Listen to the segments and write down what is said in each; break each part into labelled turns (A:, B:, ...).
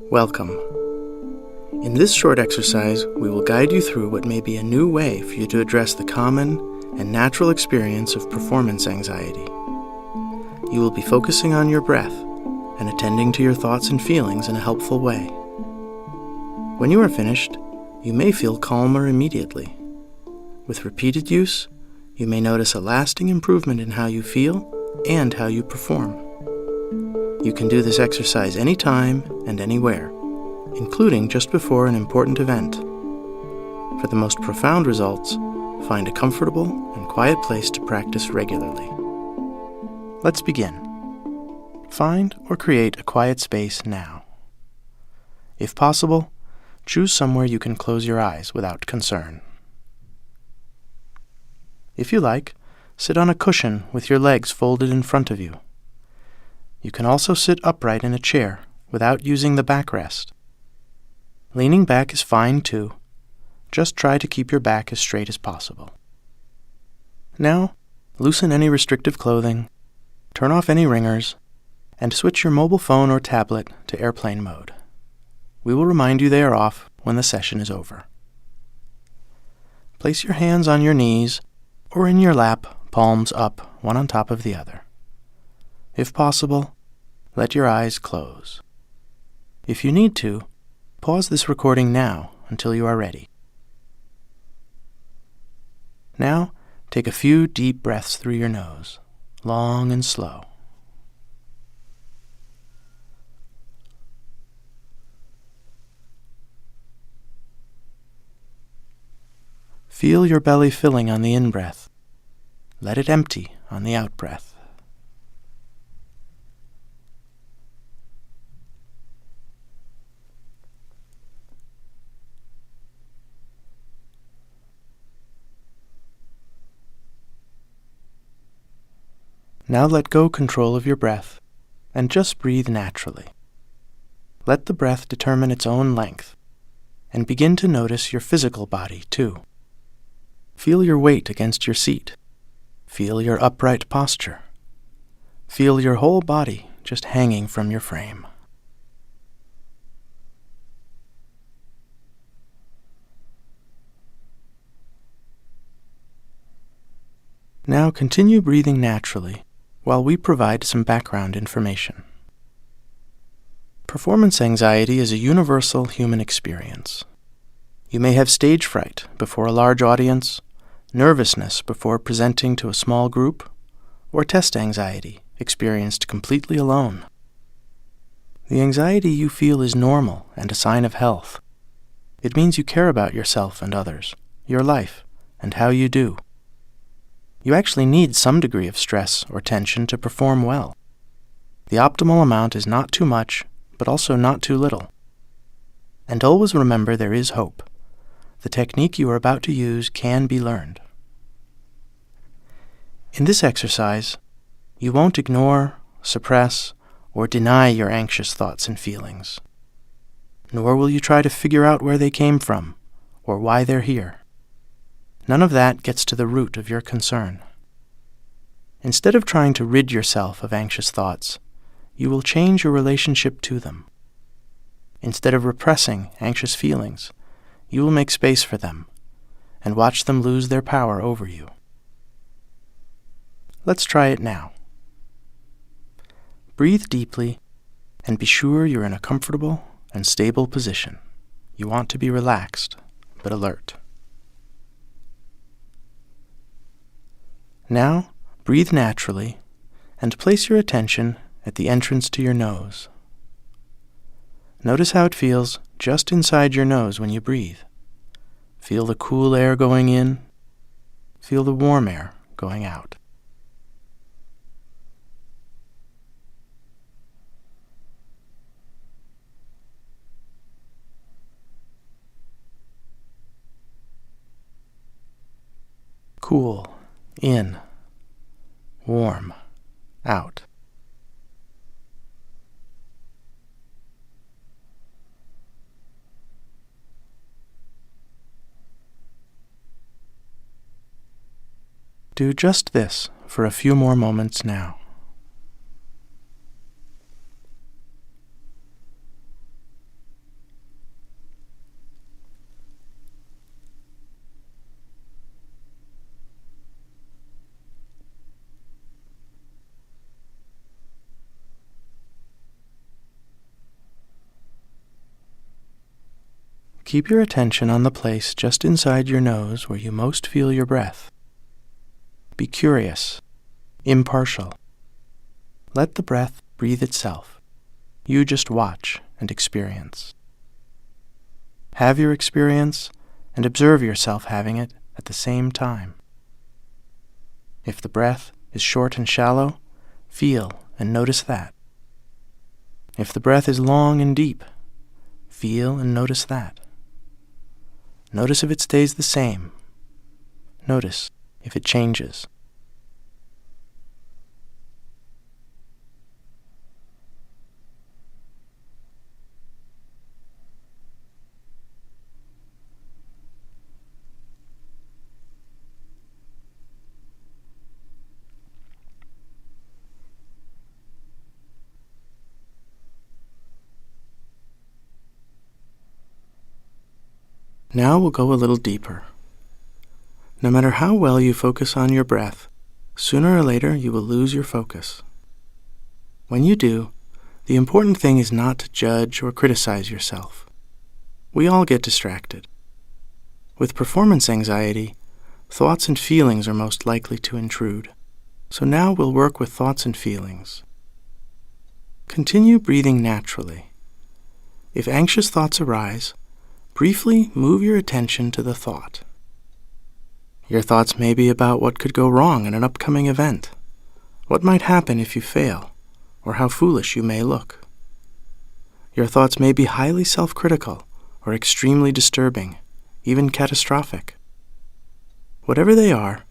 A: Welcome. In this short exercise, we will guide you through what may be a new way for you to address the common and natural experience of performance anxiety. You will be focusing on your breath and attending to your thoughts and feelings in a helpful way. When you are finished, you may feel calmer immediately. With repeated use, you may notice a lasting improvement in how you feel and how you perform. You can do this exercise anytime and anywhere, including just before an important event. For the most profound results, find a comfortable and quiet place to practice regularly. Let's begin. Find or create a quiet space now. If possible, choose somewhere you can close your eyes without concern. If you like, sit on a cushion with your legs folded in front of you. You can also sit upright in a chair without using the backrest. Leaning back is fine too. Just try to keep your back as straight as possible. Now, loosen any restrictive clothing, turn off any ringers, and switch your mobile phone or tablet to airplane mode. We will remind you they are off when the session is over. Place your hands on your knees or in your lap, palms up, one on top of the other. If possible, let your eyes close. If you need to, pause this recording now until you are ready. Now, take a few deep breaths through your nose, long and slow. Feel your belly filling on the in-breath. Let it empty on the out-breath. Now let go control of your breath and just breathe naturally. Let the breath determine its own length and begin to notice your physical body too. Feel your weight against your seat. Feel your upright posture. Feel your whole body just hanging from your frame. Now continue breathing naturally while we provide some background information. Performance anxiety is a universal human experience. You may have stage fright before a large audience, nervousness before presenting to a small group, or test anxiety experienced completely alone. The anxiety you feel is normal and a sign of health. It means you care about yourself and others, your life, and how you do. You actually need some degree of stress or tension to perform well. The optimal amount is not too much, but also not too little. And always remember there is hope. The technique you are about to use can be learned. In this exercise, you won't ignore, suppress, or deny your anxious thoughts and feelings. Nor will you try to figure out where they came from or why they're here. None of that gets to the root of your concern. Instead of trying to rid yourself of anxious thoughts, you will change your relationship to them. Instead of repressing anxious feelings, you will make space for them and watch them lose their power over you. Let's try it now. Breathe deeply and be sure you're in a comfortable and stable position. You want to be relaxed but alert. Now, breathe naturally and place your attention at the entrance to your nose. Notice how it feels just inside your nose when you breathe. Feel the cool air going in. Feel the warm air going out. Cool in, warm out. Do just this for a few more moments now. Keep your attention on the place just inside your nose where you most feel your breath. Be curious, impartial. Let the breath breathe itself. You just watch and experience. Have your experience and observe yourself having it at the same time. If the breath is short and shallow, feel and notice that. If the breath is long and deep, feel and notice that. Notice if it stays the same. Notice if it changes. Now we'll go a little deeper. No matter how well you focus on your breath, sooner or later you will lose your focus. When you do, the important thing is not to judge or criticize yourself. We all get distracted. With performance anxiety, thoughts and feelings are most likely to intrude. So now we'll work with thoughts and feelings. Continue breathing naturally. If anxious thoughts arise, briefly move your attention to the thought. Your thoughts may be about what could go wrong in an upcoming event, what might happen if you fail, or how foolish you may look. Your thoughts may be highly self-critical or extremely disturbing, even catastrophic. Whatever they are,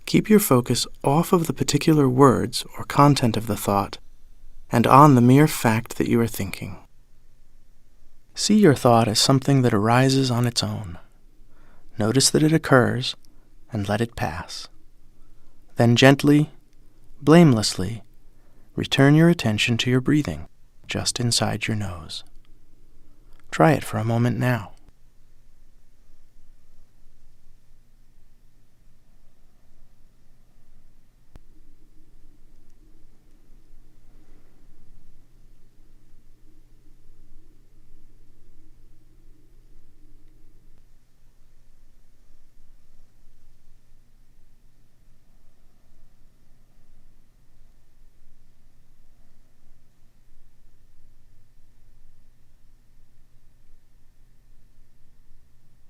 A: keep your focus off of the particular words or content of the thought and on the mere fact that you are thinking. See your thought as something that arises on its own. Notice that it occurs and let it pass. Then gently, blamelessly, return your attention to your breathing just inside your nose. Try it for a moment now.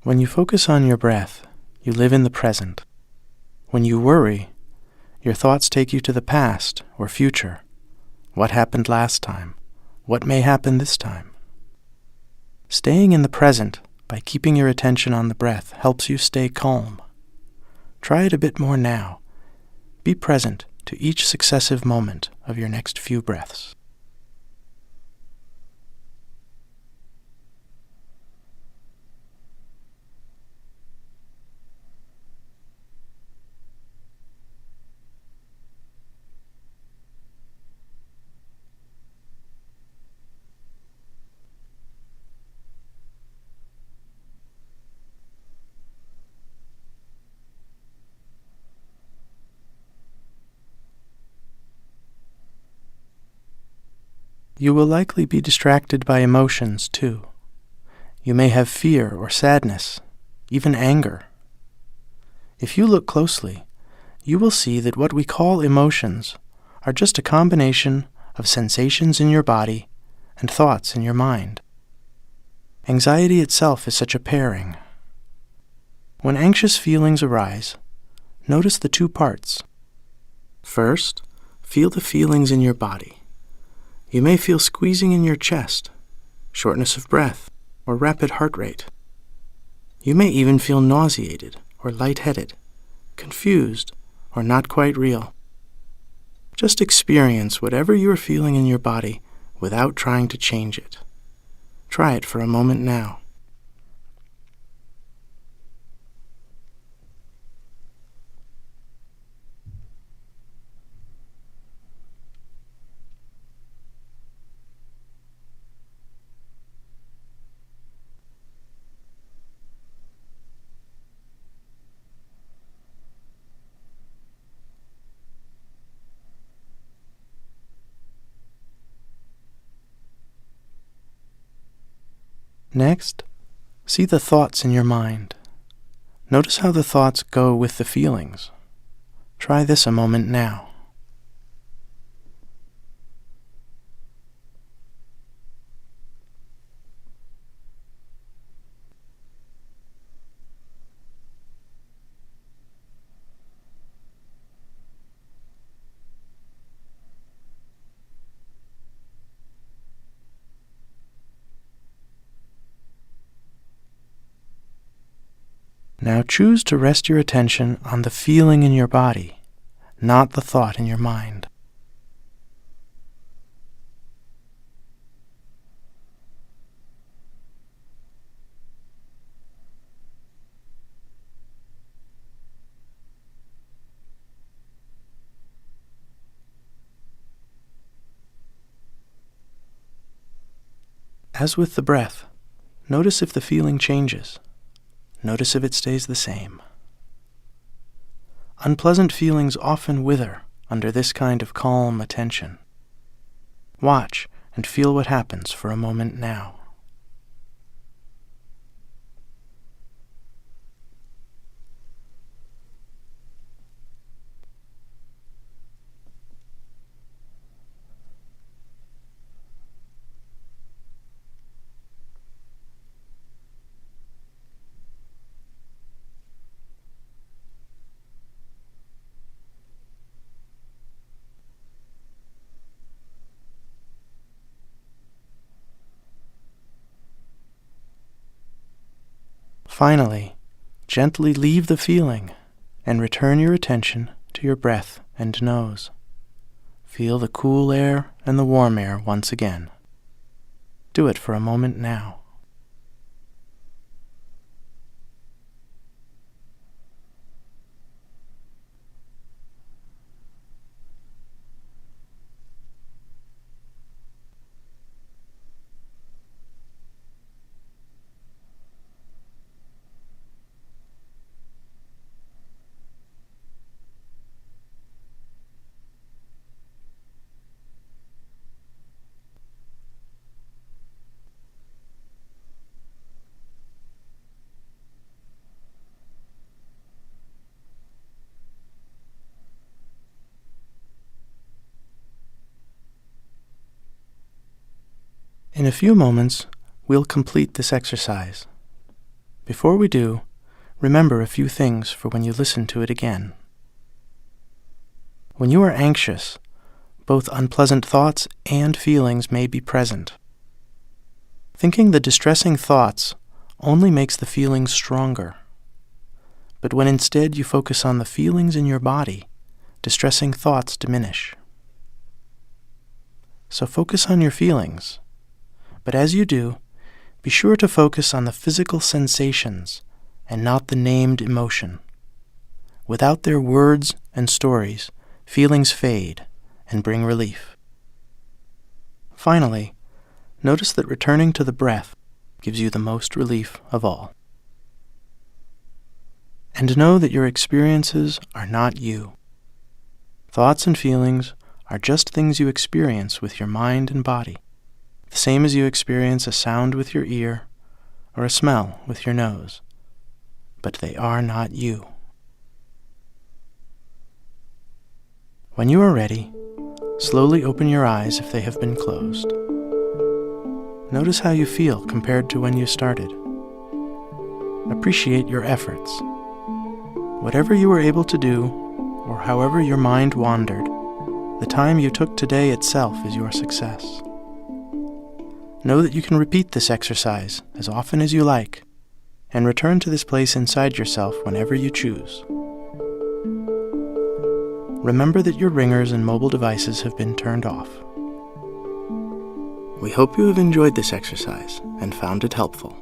A: When you focus on your breath, you live in the present. When you worry, your thoughts take you to the past or future. What happened last time? What may happen this time? Staying in the present by keeping your attention on the breath helps you stay calm. Try it a bit more now. Be present to each successive moment of your next few breaths. You will likely be distracted by emotions, too. You may have fear or sadness, even anger. If you look closely, you will see that what we call emotions are just a combination of sensations in your body and thoughts in your mind. Anxiety itself is such a pairing. When anxious feelings arise, notice the two parts. First, feel the feelings in your body. You may feel squeezing in your chest, shortness of breath, or rapid heart rate. You may even feel nauseated or lightheaded, confused, or not quite real. Just experience whatever you are feeling in your body without trying to change it. Try it for a moment now. Next, See the thoughts in your mind. Notice how the thoughts go with the feelings. Try this a moment now. Now choose to rest your attention on the feeling in your body, not the thought in your mind. As with the breath, notice if the feeling changes. Notice if it stays the same. Unpleasant feelings often wither under this kind of calm attention. Watch and feel what happens for a moment now. Finally, gently leave the feeling and return your attention to your breath and nose. Feel the cool air and the warm air once again. Do it for a moment now. In a few moments, we'll complete this exercise. Before we do, remember a few things for when you listen to it again. When you are anxious, both unpleasant thoughts and feelings may be present. Thinking the distressing thoughts only makes the feelings stronger. But when instead you focus on the feelings in your body, distressing thoughts diminish. So focus on your feelings. But as you do, be sure to focus on the physical sensations and not the named emotion. Without their words and stories, feelings fade and bring relief. Finally, notice that returning to the breath gives you the most relief of all. And know that your experiences are not you. Thoughts and feelings are just things you experience with your mind and body, the same as you experience a sound with your ear or a smell with your nose, but they are not you. When you are ready, slowly open your eyes if they have been closed. Notice how you feel compared to when you started. Appreciate your efforts. Whatever you were able to do, or however your mind wandered, the time you took today itself is your success. Know that you can repeat this exercise as often as you like, and return to this place inside yourself whenever you choose. Remember that your ringers and mobile devices have been turned off. We hope you have enjoyed this exercise and found it helpful.